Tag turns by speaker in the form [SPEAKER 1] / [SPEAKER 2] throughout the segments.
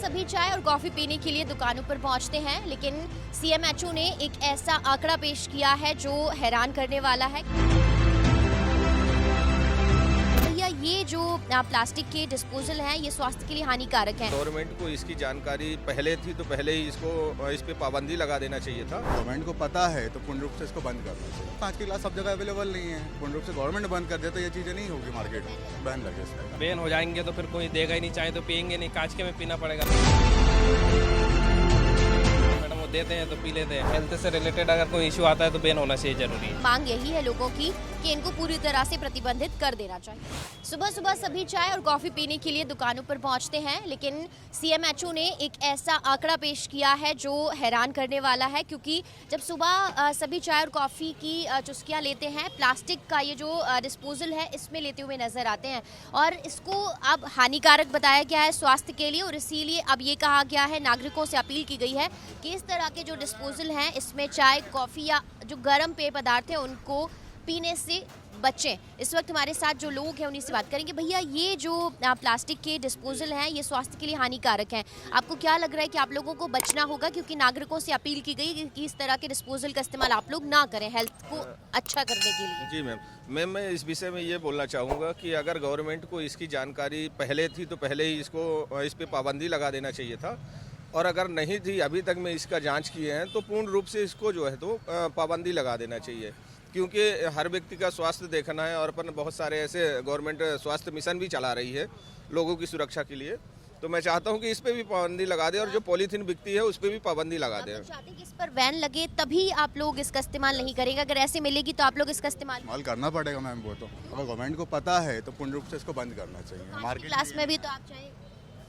[SPEAKER 1] सभी चाय और कॉफी पीने के लिए दुकानों पर पहुंचते हैं, लेकिन सीएमएचओ ने एक ऐसा आंकड़ा पेश किया है जो हैरान करने वाला है। भैया, ये जो प्लास्टिक के डिस्पोजल हैं, ये स्वास्थ्य के लिए हानिकारक हैं।
[SPEAKER 2] गवर्नमेंट को इसकी जानकारी पहले थी तो पहले ही इस पे पाबंदी लगा देना चाहिए था।
[SPEAKER 3] गवर्नमेंट को पता है तो पूर्ण रूप से इसको बंद करना चाहिए। कांच के गिलास सब जगह अवेलेबल नहीं है, पूर्ण रूप से गवर्नमेंट बंद कर दे तो ये चीज़ें नहीं होगी, मार्केट में बैन लगे इस पर।
[SPEAKER 4] बैन हो जाएंगे तो फिर कोई देगा ही नहीं, चाहे तो पियेंगे नहीं, कांच के में पीना पड़ेगा। मैडम वो देते हैं तो पी लेते हैं। हेल्थ से रिलेटेड अगर कोई इशू आता है तो बैन होना चाहिए, जरूरी है।
[SPEAKER 1] मांग यही है लोगों की कि इनको पूरी तरह से प्रतिबंधित कर देना चाहिए। सुबह सुबह सभी चाय और कॉफी पीने के लिए दुकानों पर पहुंचते हैं, लेकिन सीएमएचओ ने एक ऐसा आंकड़ा पेश किया है जो हैरान करने वाला है, क्योंकि जब सुबह सभी चाय और कॉफी की चुस्कियां लेते हैं, प्लास्टिक का ये जो डिस्पोजल है इसमें लेते हुए नजर आते हैं और इसको अब हानिकारक बताया गया है स्वास्थ्य के लिए। और इसीलिए अब ये कहा गया है, नागरिकों से अपील की गई है कि इस तरह के जो डिस्पोजल हैं इसमें चाय कॉफी या जो गर्म पेय पदार्थ हैं उनको पीने से बचें। इस वक्त हमारे साथ जो लोग हैं उन्हीं से बात करेंगे। भैया, ये जो प्लास्टिक के डिस्पोजल हैं ये स्वास्थ्य के लिए हानिकारक हैं, आपको क्या लग रहा है कि आप लोगों को बचना होगा, क्योंकि नागरिकों से अपील की गई कि इस तरह के डिस्पोजल का इस्तेमाल आप लोग ना करें हेल्थ को अच्छा करने के लिए?
[SPEAKER 2] जी मैम, मैं इस विषय में ये बोलना चाहूँगा कि अगर गवर्नमेंट को इसकी जानकारी पहले थी तो पहले ही इस पे पाबंदी लगा देना चाहिए था, और अगर नहीं थी अभी तक में इसका जांच किए हैं तो पूर्ण रूप से इसको जो है तो पाबंदी लगा देना चाहिए, क्योंकि हर व्यक्ति का स्वास्थ्य देखना है। और अपन बहुत सारे ऐसे गवर्नमेंट स्वास्थ्य मिशन भी चला रही है लोगों की सुरक्षा के लिए, तो मैं चाहता हूं कि इस पे भी पाबंदी लगा दे और जो पॉलीथीन बिकती है उस पे भी पाबंदी लगा दे।
[SPEAKER 1] आप चाहते हैं कि इस पर बैन लगे तभी आप लोग इसका इस्तेमाल नहीं करेंगे? अगर ऐसे मिलेगी तो आप लोग इसका इस्तेमाल
[SPEAKER 3] करना पड़ेगा मैम, वो तो अगर गवर्नमेंट को पता है तो पूर्ण रूप से इसको बंद करना चाहिए। मार्केट
[SPEAKER 1] क्लास में भी तो आप चाहे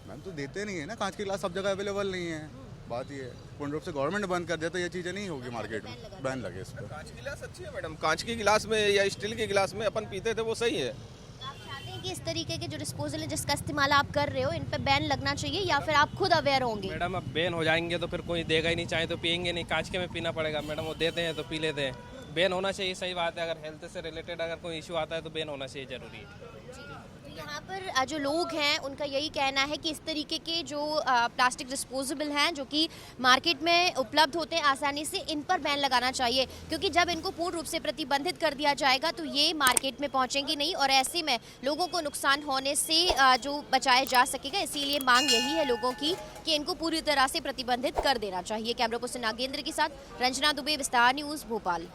[SPEAKER 3] मैम तो देते नहीं है ना, कांच के गिलास सब जगह अवेलेबल नहीं है। बात ये है, पूर्ण रूप से गवर्नमेंट बंद कर दे तो ये चीज़ें नहीं होगी, मार्केट में बैन लगे इस पर।
[SPEAKER 2] कांच की गिलास अच्छी है मैडम, कांच के गिलास में या स्टील के गिलास में अपन पीते थे वो सही है।
[SPEAKER 1] आप चाहते हैं कि इस तरीके के जो डिस्पोजल है जिसका इस्तेमाल आप कर रहे हो इन पे बैन लगना चाहिए, या फिर आप खुद अवेयर होंगे?
[SPEAKER 4] मैडम अब बैन हो जाएंगे तो फिर कोई देगा ही नहीं, चाहे तो पियेंगे नहीं, कांच के में पीना पड़ेगा। मैडम वो देते हैं तो पी लेते हैं। बैन होना चाहिए, सही बात है। अगर हेल्थ से रिलेटेड अगर कोई इशू आता है तो बैन होना चाहिए, जरूरी है।
[SPEAKER 1] यहाँ पर जो लोग हैं उनका यही कहना है कि इस तरीके के जो प्लास्टिक डिस्पोजेबल हैं जो कि मार्केट में उपलब्ध होते हैं आसानी से, इन पर बैन लगाना चाहिए, क्योंकि जब इनको पूर्ण रूप से प्रतिबंधित कर दिया जाएगा तो ये मार्केट में पहुँचेंगे नहीं और ऐसे में लोगों को नुकसान होने से जो बचाया जा सकेगा। इसीलिए मांग यही है लोगों की कि इनको पूरी तरह से प्रतिबंधित कर देना चाहिए। कैमरा पर्सन नागेंद्र के साथ रंजना दुबे, विस्तार न्यूज़, भोपाल।